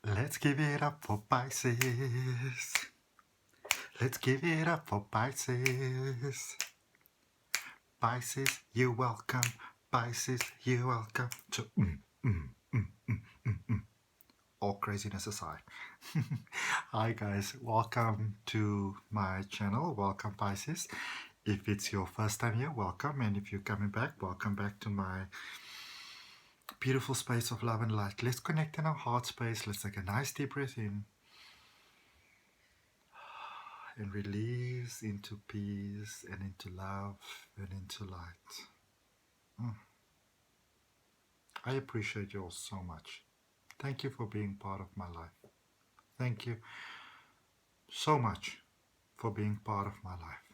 Let's give it up for Pisces. Let's give it up for Pisces. Pisces, you're welcome. Pisces, you're welcome to all craziness aside. Hi guys, welcome to my channel. Welcome Pisces. If it's your first time here, welcome. And if you're coming back, welcome back to my beautiful space of love and light. Let's connect in our heart space. Let's take a nice deep breath in and release into peace and into love and into light. I appreciate you all so much. Thank you for being part of my life. Thank you so much for being part of my life.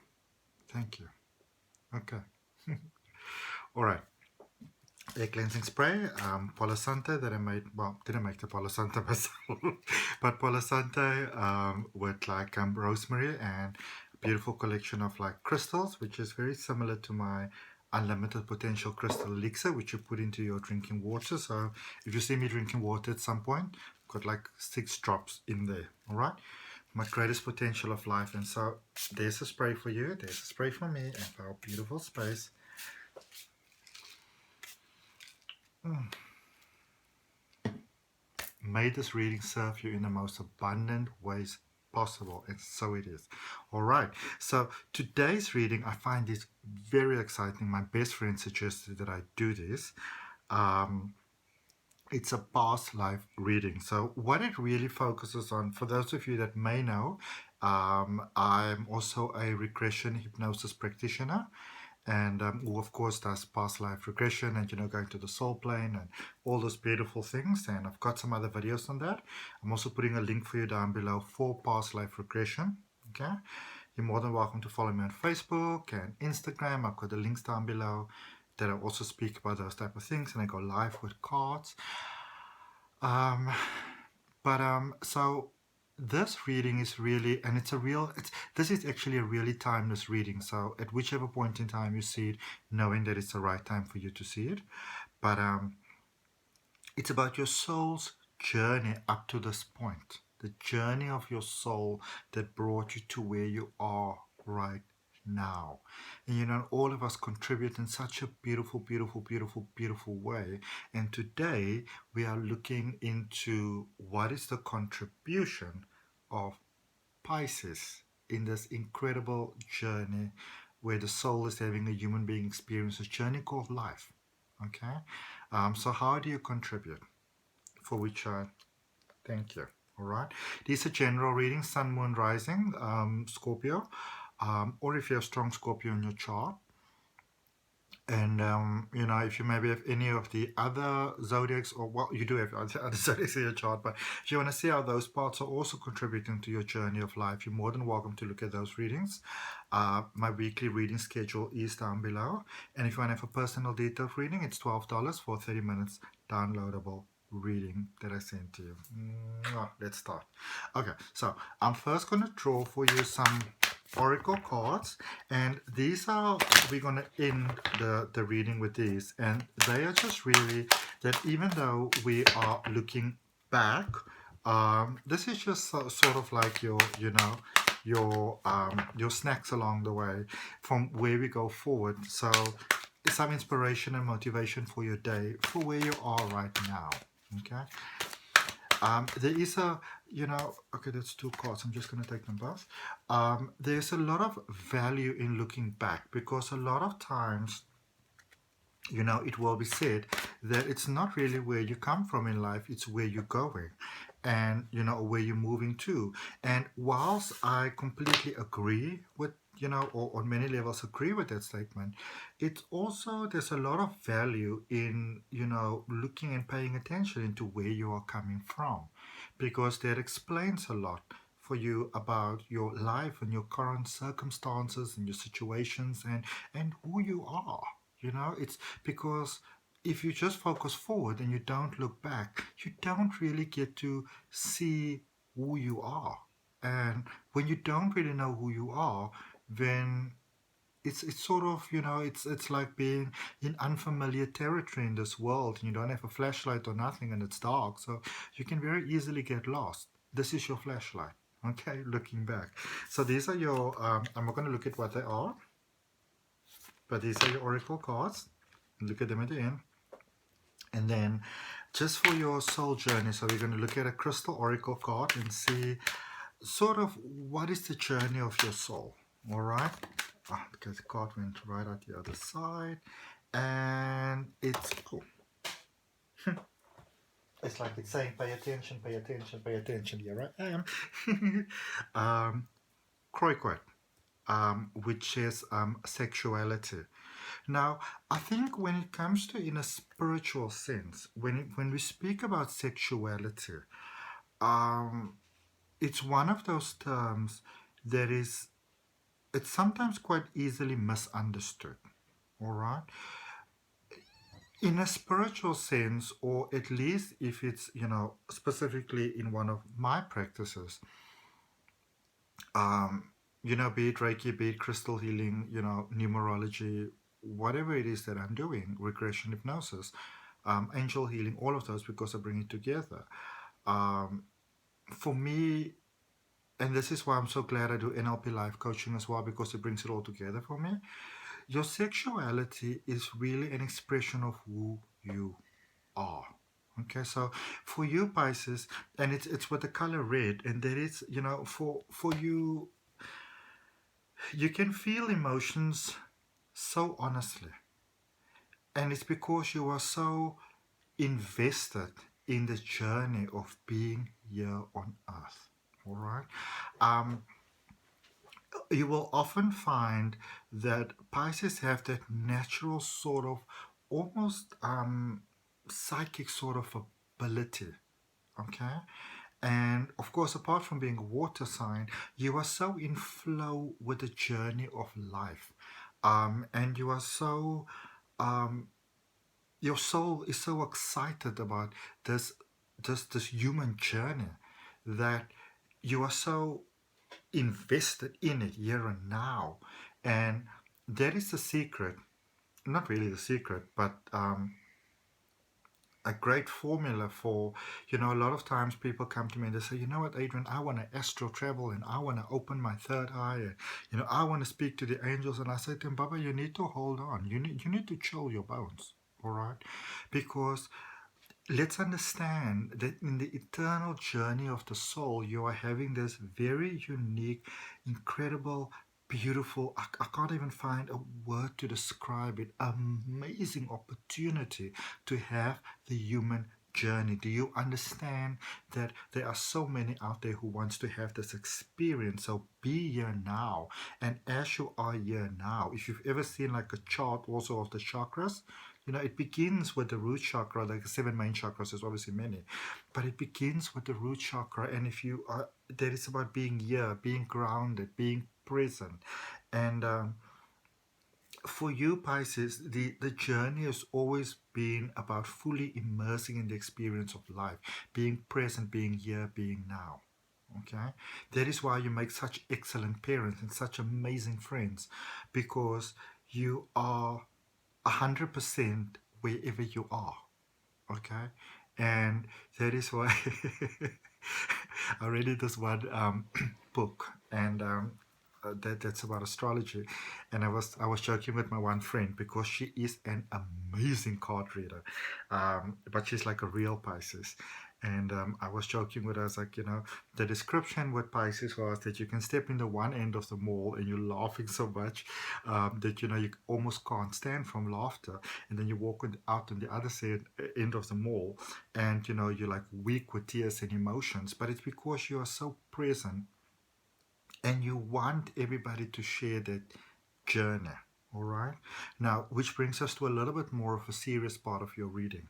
Thank you. Okay. All right. A cleansing spray, Palo Santo that I made, well, didn't make the Palo Santo myself, but Palo Santo with like rosemary and a beautiful collection of like crystals, which is very similar to my unlimited potential crystal elixir, which you put into your drinking water. So if you see me drinking water at some point, I've got like 6 drops in there. All right, my greatest potential of life. And so there's a spray for you, there's a spray for me, and for our beautiful space. May this reading serve you in the most abundant ways possible, and so it is. All right, so today's reading, I find this very exciting. My best friend suggested that I do this. It's a past life reading. So what it really focuses on, for those of you that may know, I'm also a regression hypnosis practitioner, and who of course does past life regression and going to the soul plane and all those beautiful things. And I've got some other videos on that. I'm also putting a link for you down below for past life regression. Okay, you're more than welcome to follow me on Facebook and Instagram. I've got the links down below that I also speak about those type of things, and I go live with cards. So this reading is really, and this is actually a really timeless reading. So at whichever point in time you see it, knowing that it's the right time for you to see it. But it's about your soul's journey up to this point, the journey of your soul that brought you to where you are right now. And all of us contribute in such a beautiful, beautiful, beautiful, beautiful way. And today we are looking into what is the contribution of Pisces in this incredible journey where the soul is having a human being experience, a journey called life. Okay, so how do you contribute? For which I thank you. All right, these are general readings, sun, moon, rising, Scorpio, or if you have strong Scorpio in your chart. And if you maybe have any of the other zodiacs, or well, you do have other zodiacs in your chart, but if you want to see how those parts are also contributing to your journey of life, you're more than welcome to look at those readings. My weekly reading schedule is down below, and if you want to have a personal detailed reading, it's $12 for 30 minutes downloadable reading that I sent to you. Let's start. Okay, so I'm first going to draw for you some oracle cards, and these are, we're going to end the reading with these, and they are just really that even though we are looking back, this is just sort of like your snacks along the way from where we go forward. So some inspiration and motivation for your day, for where you are right now. Okay, there is a, okay, that's 2 cards. I'm just going to take them both. There's a lot of value in looking back, because a lot of times, it will be said that it's not really where you come from in life, it's where you're going and, where you're moving to. And whilst I completely agree with, or on many levels agree with that statement, it's also, there's a lot of value in, looking and paying attention into where you are coming from, because that explains a lot for you about your life and your current circumstances and your situations and who you are. It's because if you just focus forward and you don't look back, you don't really get to see who you are. And when you don't really know who you are, then it's sort of, it's like being in unfamiliar territory in this world, and you don't have a flashlight or nothing, and it's dark, so you can very easily get lost. This is your flashlight. Okay, looking back. So these are your, I'm not going to look at what they are, but these are your oracle cards. Look at them at the end. And then just for your soul journey, so we're going to look at a crystal oracle card and see sort of what is the journey of your soul. All right, because the card went right at the other side, and it's cool. It's like it's saying, pay attention, pay attention, pay attention. Here I am. Kroikoi, which is sexuality. Now, I think when it comes to, in a spiritual sense, when we speak about sexuality, it's one of those terms that is, it's sometimes quite easily misunderstood. All right, in a spiritual sense, or at least if it's, specifically in one of my practices, be it Reiki, be it crystal healing, numerology, whatever it is that I'm doing, regression, hypnosis, angel healing, all of those, because I bring it together. For me, and this is why I'm so glad I do NLP Life coaching as well, because it brings it all together for me. Your sexuality is really an expression of who you are. Okay, so for you, Pisces, and it's with the color red, and that is, for you, you can feel emotions so honestly, and it's because you are so invested in the journey of being here on earth. All right. You will often find that Pisces have that natural sort of almost psychic sort of ability. Okay. And of course, apart from being a water sign, you are so in flow with the journey of life. And you are so, your soul is so excited about this human journey, that you are so invested in it here and now. And that is the secret, not really the secret, but a great formula for, a lot of times people come to me and they say, you know what, Adrian, I want to astral travel, and I want to open my third eye, and, I want to speak to the angels. And I say to them, Baba, you need to hold on. You need to chill your bones, all right? Because let's understand that in the eternal journey of the soul, you are having this very unique, incredible, beautiful, I can't even find a word to describe it, amazing opportunity to have the human journey. Do you understand that there are so many out there who wants to have this experience? So be here now. And as you are here now, if you've ever seen like a chart also of the chakras, it begins with the root chakra, like the 7 main chakras. There's obviously many, but it begins with the root chakra. And if you are, that is about being here, being grounded, being present. And for you, Pisces, the journey has always been about fully immersing in the experience of life, being present, being here, being now. Okay, that is why you make such excellent parents and such amazing friends, because you are 100% wherever you are. Okay, and that is why I read this one book, and that's about astrology, and I was joking with my one friend, because she is an amazing card reader, but she's like a real Pisces. And I was joking with her, I was like, the description with Pisces was that you can step in the one end of the mall and you're laughing so much that, you almost can't stand from laughter. And then you walk out on the other side, end of the mall, and, you're like weak with tears and emotions. But it's because you are so present and you want everybody to share that journey. All right. Now, which brings us to a little bit more of a serious part of your reading,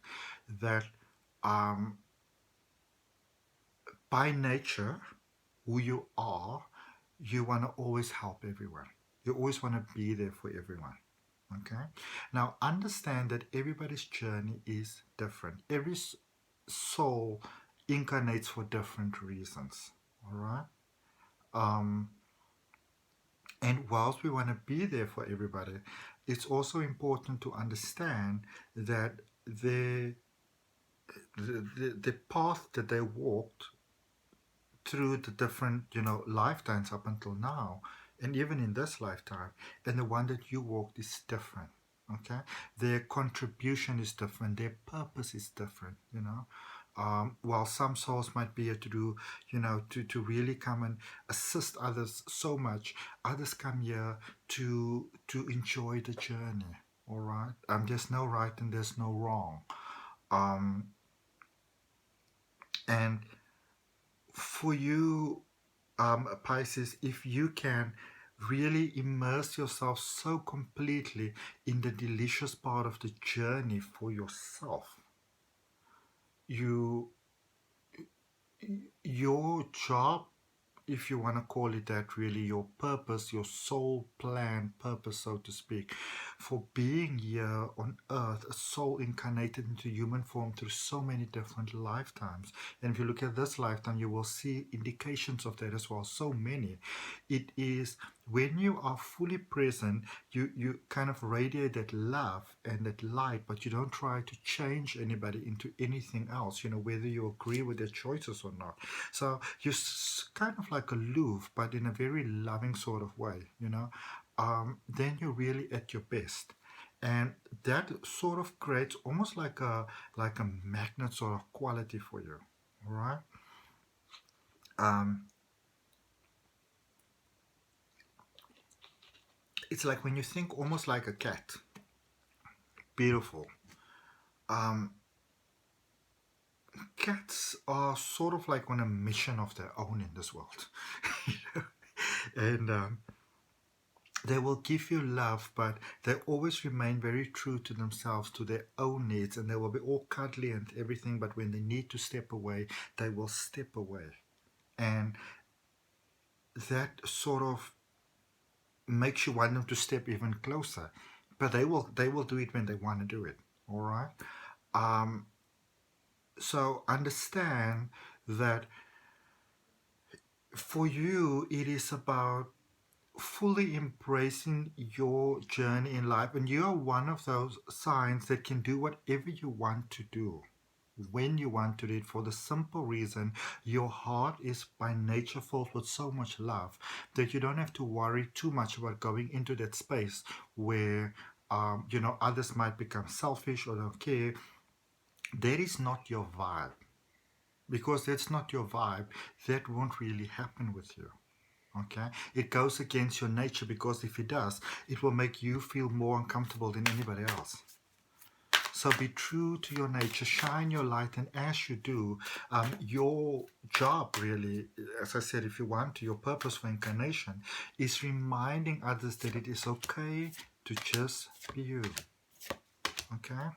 that by nature, who you are, you want to always help everyone. You always want to be there for everyone. Okay. Now, understand that everybody's journey is different. Every soul incarnates for different reasons. All right. And whilst we want to be there for everybody, it's also important to understand that the path that they walked through the different, lifetimes up until now, and even in this lifetime, and the one that you walked is different. Okay, their contribution is different, their purpose is different. While some souls might be here to do, to really come and assist others so much, others come here to enjoy the journey. All right, there's no right and there's no wrong. And for you, Pisces, if you can really immerse yourself so completely in the delicious part of the journey for yourself, you your job, if you want to call it that, really your purpose, your soul plan purpose, so to speak, for being here on earth, a soul incarnated into human form through so many different lifetimes. And if you look at this lifetime, you will see indications of that as well, so many. It is when you are fully present, you kind of radiate that love and that light, but you don't try to change anybody into anything else, whether you agree with their choices or not. So you're kind of like aloof, but in a very loving sort of way, then you're really at your best. And that sort of creates almost like a magnet sort of quality for you. All right. It's like when you think almost like a cat. Beautiful. Cats are sort of like on a mission of their own in this world. And they will give you love, but they always remain very true to themselves, to their own needs, and they will be all cuddly and everything, but when they need to step away, they will step away. And that sort of makes you want them to step even closer. But they will do it when they want to do it. All right? So understand that for you, it is about fully embracing your journey in life, and you are one of those signs that can do whatever you want to do when you want to do it, for the simple reason your heart is by nature filled with so much love that you don't have to worry too much about going into that space where others might become selfish or don't care. That is not your vibe. Because that's not your vibe, that won't really happen with you. Okay, it goes against your nature, because if it does, it will make you feel more uncomfortable than anybody else. So be true to your nature, shine your light, and as you do, your job really, as I said, if you want to, your purpose for incarnation is reminding others that it is okay to just be you. Okay,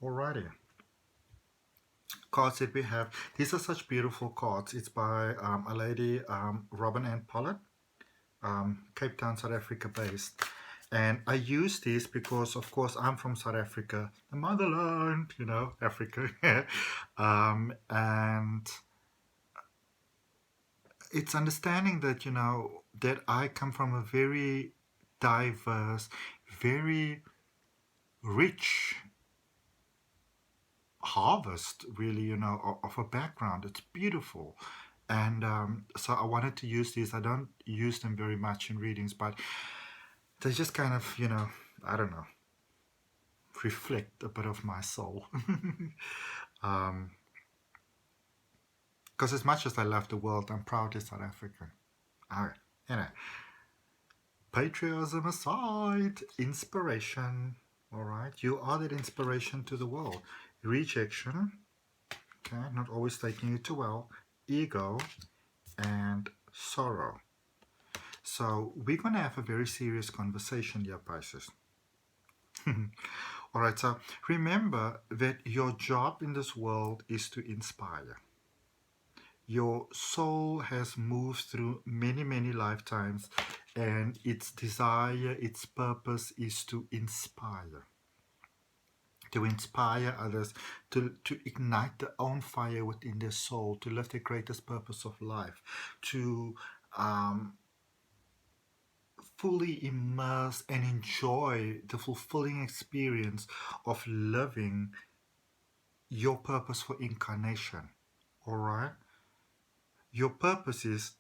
alrighty. Cards that we have, these are such beautiful cards. It's by a lady, Robin Ann Pollard, Cape Town, South Africa based. And I use these because, of course, I'm from South Africa, the motherland, Africa. And it's understanding that, that I come from a very diverse, very rich harvest, really, of a background. It's beautiful. And so I wanted to use these. I don't use them very much in readings, but they just kind of, I don't know, reflect a bit of my soul. Because as much as I love the world, I'm proudly South African. All right, anyway. Patriotism aside, inspiration. All right, you are that inspiration to the world. Rejection, okay, not always taking you too well. Ego, and sorrow. So we're going to have a very serious conversation here, Pisces. All right, so remember that your job in this world is to inspire. Your soul has moved through many, many lifetimes, and its desire, its purpose is to inspire. To inspire others, to ignite their own fire within their soul, to live their greatest purpose of life, to fully immerse and enjoy the fulfilling experience of living your purpose for incarnation. All right? Your purpose is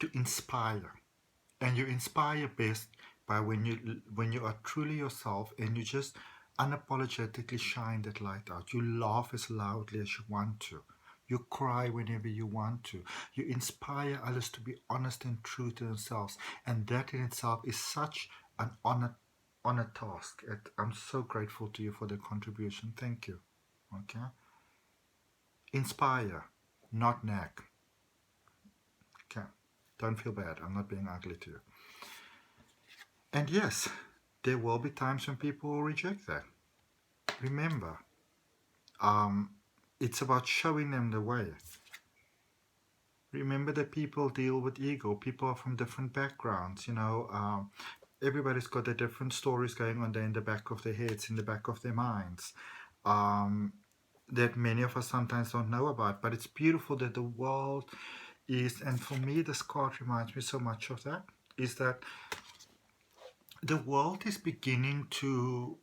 to inspire, and you inspire best by when you are truly yourself and you just unapologetically shine that light out. You laugh as loudly as you want to. You cry whenever you want to. You inspire others to be honest and true to themselves, and that in itself is such an honor task. I'm so grateful to you for the contribution. Thank you. Okay. Inspire, not nag. Okay. Don't feel bad. I'm not being ugly to you. And yes, there will be times when people will reject that. Remember, it's about showing them the way. Remember that people deal with ego. People are from different backgrounds. Everybody's got their different stories going on there in the back of their heads, in the back of their minds, that many of us sometimes don't know about. But it's beautiful that the world is, and for me, this card reminds me so much of that, is that the world is beginning to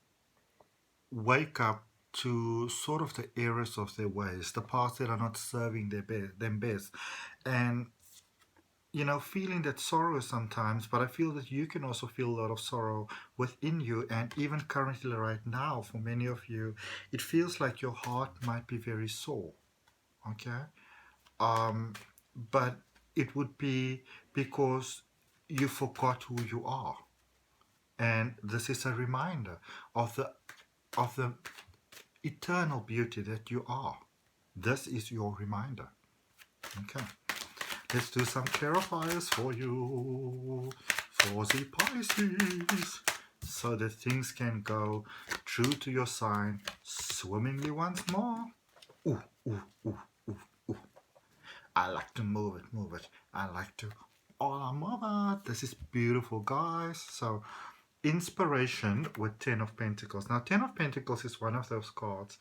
wake up to sort of the errors of their ways, the paths that are not serving them best. And, feeling that sorrow sometimes, but I feel that you can also feel a lot of sorrow within you. And even currently right now, for many of you, it feels like your heart might be very sore. Okay? But it would be because you forgot who you are. And this is a reminder of the eternal beauty that you are. This is your reminder. Okay. Let's do some clarifiers for you, for the Pisces, so that things can go true to your sign swimmingly once more. Ooh, ooh, ooh, ooh, ooh. I like to move it. I like to move it. This is beautiful, guys. So, inspiration with 10 of Pentacles. Now, 10 of Pentacles is one of those cards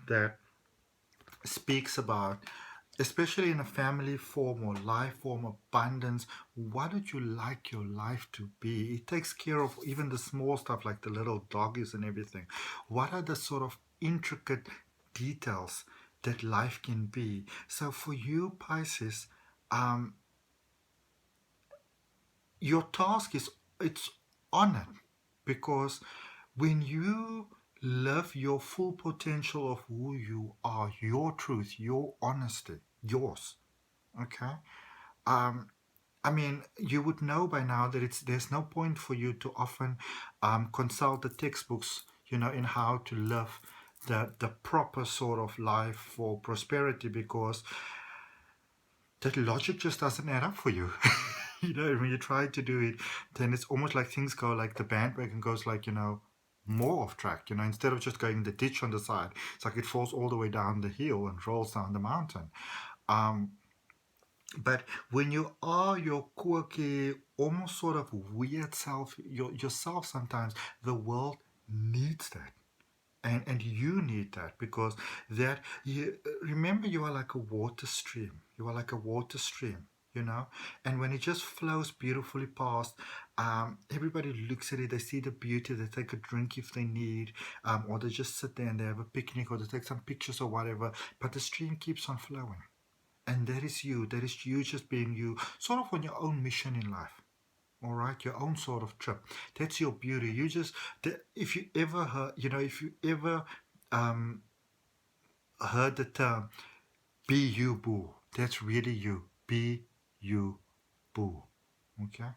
that speaks about, especially in a family form or life form, abundance. What would you like your life to be? It takes care of even the small stuff like the little doggies and everything. What are the sort of intricate details that life can be? So for you, Pisces, your task is, it's honored, because when you live your full potential of who you are, your truth, your honesty, yours, okay, you would know by now that there's no point for you to often consult the textbooks, in how to live the proper sort of life for prosperity, because that logic just doesn't add up for you. When you try to do it, then it's almost like things go like the bandwagon goes like, more off track. Instead of just going in the ditch on the side, it's like it falls all the way down the hill and rolls down the mountain. But when you are your quirky, almost sort of weird self, yourself, sometimes the world needs that. And you need that, because that, remember, you are like a water stream. You are like a water stream, and when it just flows beautifully past, everybody looks at it, they see the beauty, they take a drink if they need, or they just sit there and they have a picnic, or they take some pictures or whatever, but the stream keeps on flowing. And that is you just being you, sort of on your own mission in life. All right, your own sort of trip. That's your beauty. You just, if you ever heard, heard the term "be you, boo," that's really you. Be you, boo. Okay.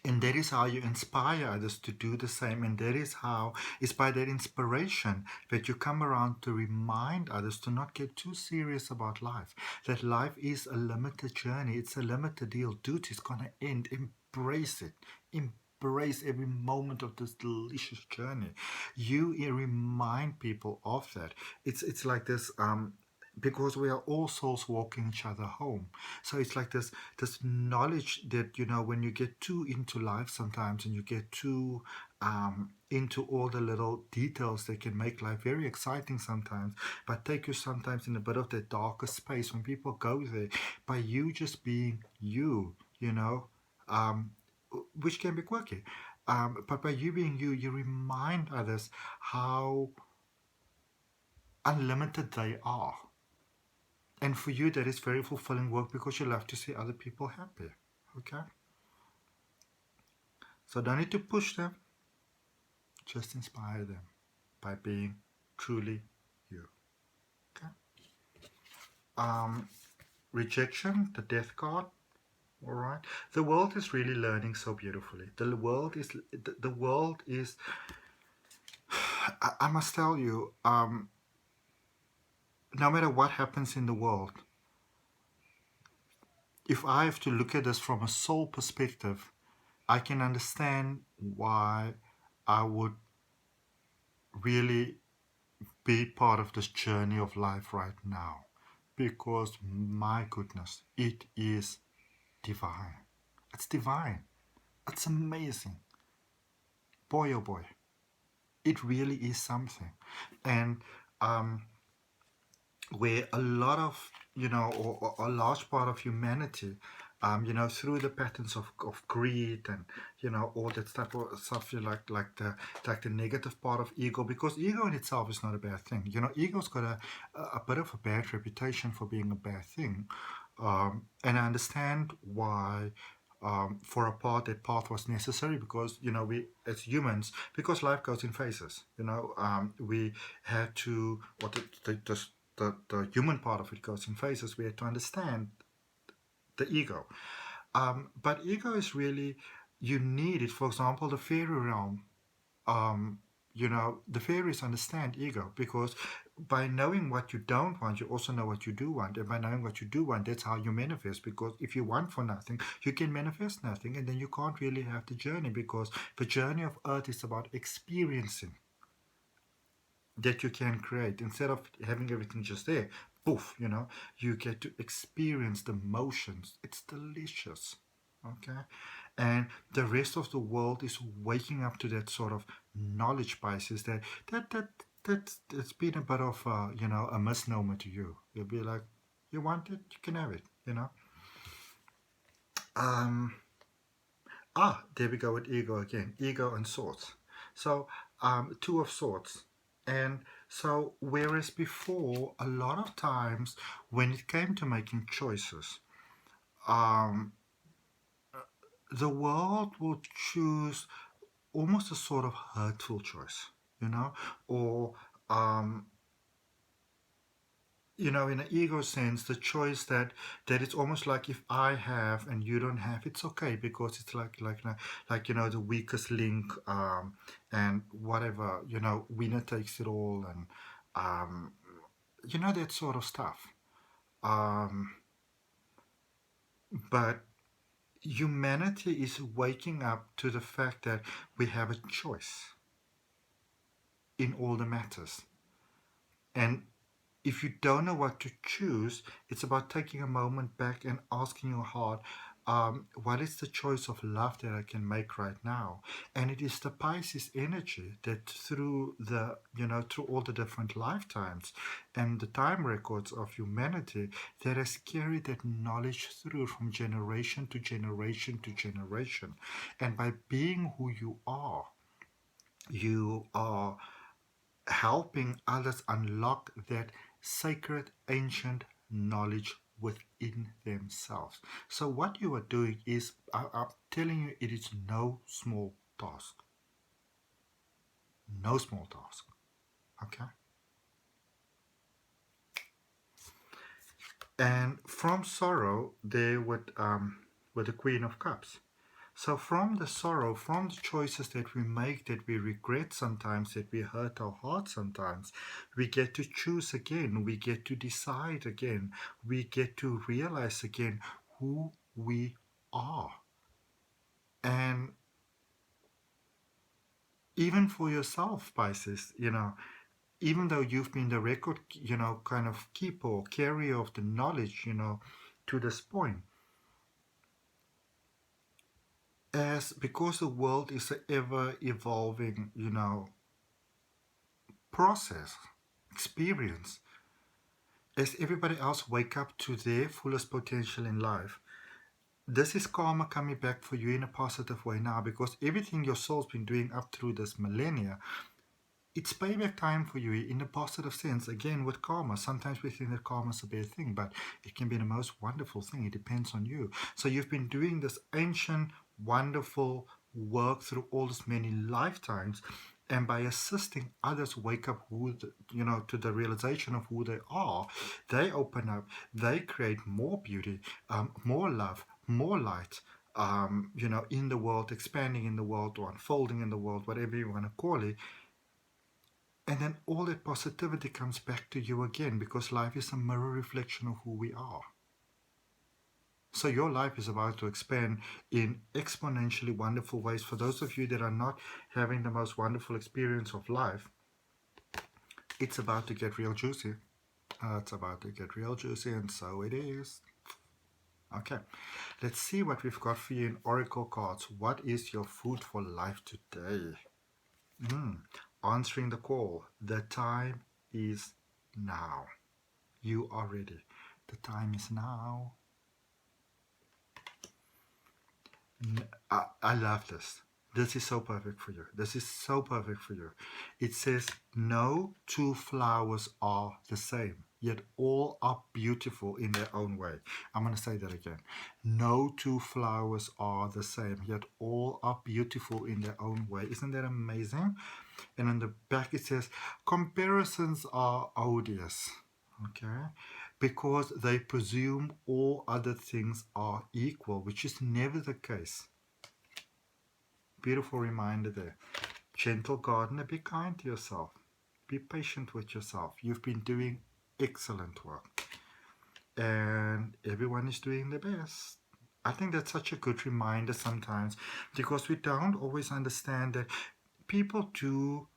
And that is how you inspire others to do the same. And that is how, it's by that inspiration that you come around to remind others to not get too serious about life. That life is a limited journey. It's a limited deal. Dude, it's going to end. Embrace it. Embrace every moment of this delicious journey. You remind people of that. It's like this, because we are all souls walking each other home. So it's like this knowledge that, when you get too into life sometimes, and you get too into all the little details that can make life very exciting sometimes, but take you sometimes in a bit of that darker space. When people go there, by you just being you, um, which can be quirky, but by you being you, you remind others how unlimited they are. And for you, that is very fulfilling work, because you love to see other people happy. Okay? So don't need to push them, just inspire them by being truly you. Okay? Rejection, the death card. All right. The world is really learning so beautifully. The world is. I must tell you, no matter what happens in the world, if I have to look at this from a soul perspective, I can understand why I would really be part of this journey of life right now. Because, my goodness, it is divine. It's divine. It's amazing. Boy, oh boy. It really is something. And where a lot of, or a large part of humanity, through the patterns of greed and, all that type of stuff, like the negative part of ego, because ego in itself is not a bad thing. Ego's got a bit of a bad reputation for being a bad thing. And I understand why, for a part, that path was necessary, because we as humans, because life goes in phases. We had to, what the human part of it goes in phases. We had to understand the ego, but ego is really, you need it. For example, the fairy realm, the fairies understand ego, because by knowing what you don't want, you also know what you do want. And by knowing what you do want, that's how you manifest. Because if you want for nothing, you can manifest nothing, and then you can't really have the journey, because the journey of earth is about experiencing that you can create. Instead of having everything just there, poof, you get to experience the motions. It's delicious. Okay? And the rest of the world is waking up to that sort of knowledge, Pisces, that's been a bit of a misnomer to you. You'll be like, you want it, you can have it. um there we go with ego again. Ego and swords. So, two of swords. And so, whereas before, a lot of times when it came to making choices, um, the world would choose almost a sort of hurtful choice, or um, in an ego sense, the choice that it's almost like, if I have and you don't have, it's okay, because it's like the weakest link, and whatever, winner takes it all, and that sort of stuff. Um, but humanity is waking up to the fact that we have a choice in all the matters. And if you don't know what to choose, it's about taking a moment back and asking your heart, what is the choice of love that I can make right now? And it is the Pisces energy that, through all the different lifetimes and the time records of humanity, that has carried that knowledge through from generation to generation to generation. And by being who you are helping others unlock that sacred ancient knowledge within themselves. So what you are doing is, I'm telling you, it is no small task. No small task. Okay? And from sorrow, there with the Queen of Cups. So from the sorrow, from the choices that we make, that we regret sometimes, that we hurt our heart sometimes, we get to choose again. We get to decide again. We get to realize again who we are. And even for yourself, Pisces, even though you've been the record, kind of keeper or carrier of the knowledge, to this point, because the world is an ever evolving, process, experience, as everybody else wake up to their fullest potential in life, this is karma coming back for you in a positive way now, because everything your soul's been doing up through this millennia, it's payback time for you in a positive sense. Again, with karma, sometimes we think that karma is a bad thing, but it can be the most wonderful thing. It depends on you. So you've been doing this ancient, wonderful work through all these many lifetimes, and by assisting others wake up to the realization of who they are, they open up, they create more beauty, more love, more light, in the world, expanding in the world, or unfolding in the world, whatever you want to call it. And then all that positivity comes back to you again, because life is a mirror reflection of who we are. So your life is about to expand in exponentially wonderful ways. For those of you that are not having the most wonderful experience of life, it's about to get real juicy. It's about to get real juicy, and so it is. Okay, let's see what we've got for you in Oracle cards. What is your food for life today? Answering the call. The time is now. You are ready. The time is now. I love this. This is so perfect for you. This is so perfect for you. It says, no two flowers are the same, yet all are beautiful in their own way. I'm going to say that again. No two flowers are the same, yet all are beautiful in their own way. Isn't that amazing? And on the back it says, comparisons are odious. Okay? Because they presume all other things are equal, which is never the case. Beautiful reminder there. Gentle gardener, be kind to yourself. Be patient with yourself. You've been doing excellent work. And everyone is doing their best. I think that's such a good reminder sometimes, because we don't always understand that people do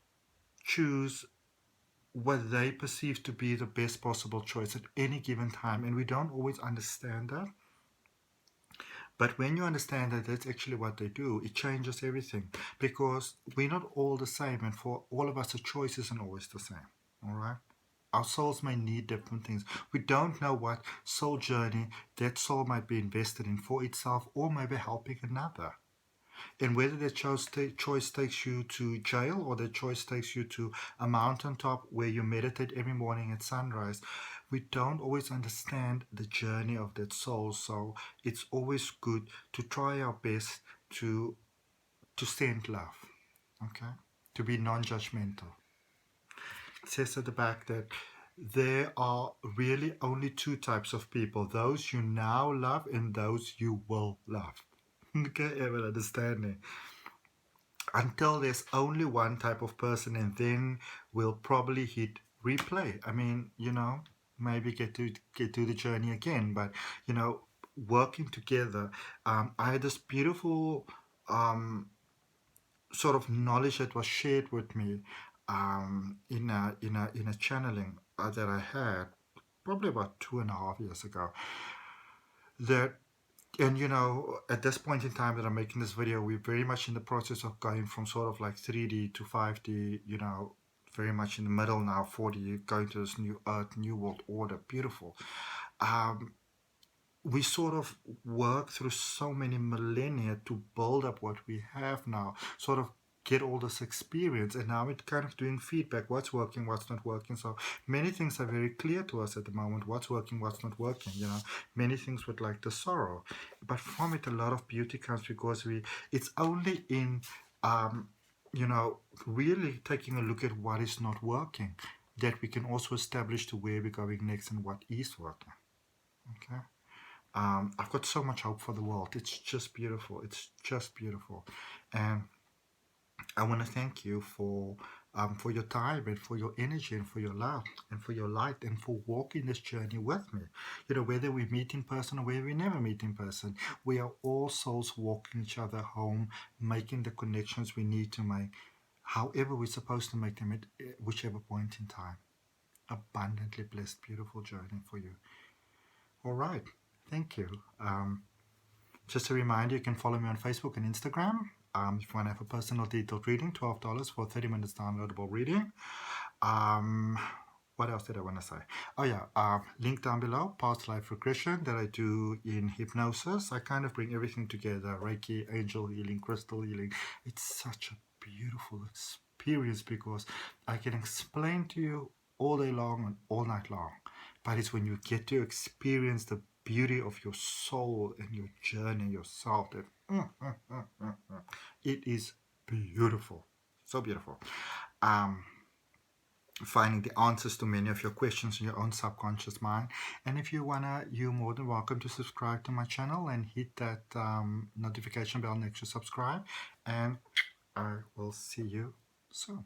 choose what they perceive to be the best possible choice at any given time, and we don't always understand that. But when you understand that that's actually what they do, it changes everything, because we're not all the same, and for all of us the choice isn't always the same. All right, our souls may need different things. We don't know what soul journey that soul might be invested in for itself, or maybe helping another. And whether that choice takes you to jail, or that choice takes you to a mountaintop where you meditate every morning at sunrise, we don't always understand the journey of that soul. So it's always good to try our best to send love, okay? To be non-judgmental. It says at the back that there are really only two types of people: those you now love and those you will love. Okay, have an understanding. Until there's only one type of person, and then we'll probably hit replay. I mean, maybe get to the journey again, but working together. I had this beautiful sort of knowledge that was shared with me in a channeling that I had probably about 2.5 years ago. And at this point in time that I'm making this video, we're very much in the process of going from sort of like 3D to 5D, very much in the middle now, 4D, going to this new earth, new world order. Beautiful. We sort of work through so many millennia to build up what we have now, sort of get all this experience, and now it's kind of doing feedback, what's working, what's not working. So many things are very clear to us at the moment, what's working, what's not working, many things with like the sorrow, but from it a lot of beauty comes, because it's only in really taking a look at what is not working that we can also establish to where we're going next and what is working. Okay. I've got so much hope for the world. It's just beautiful. It's just beautiful. And I want to thank you for your time, and for your energy, and for your love, and for your light, and for walking this journey with me. Whether we meet in person or whether we never meet in person, we are all souls walking each other home, making the connections we need to make. However, we're supposed to make them at whichever point in time. Abundantly blessed, beautiful journey for you. All right. Thank you. Just a reminder, you can follow me on Facebook and Instagram. If you want to have a personal detailed reading, $12 for 30 minutes downloadable reading. What else did I want to say? Oh yeah, link down below, past life regression that I do in hypnosis. I kind of bring everything together, Reiki, angel healing, crystal healing. It's such a beautiful experience because I can explain to you all day long and all night long. But it's when you get to experience the beauty of your soul and your journey yourself that it is beautiful. So beautiful. Finding the answers to many of your questions in your own subconscious mind. And if you wanna, you're more than welcome to subscribe to my channel and hit that notification bell next to subscribe. And I will see you soon.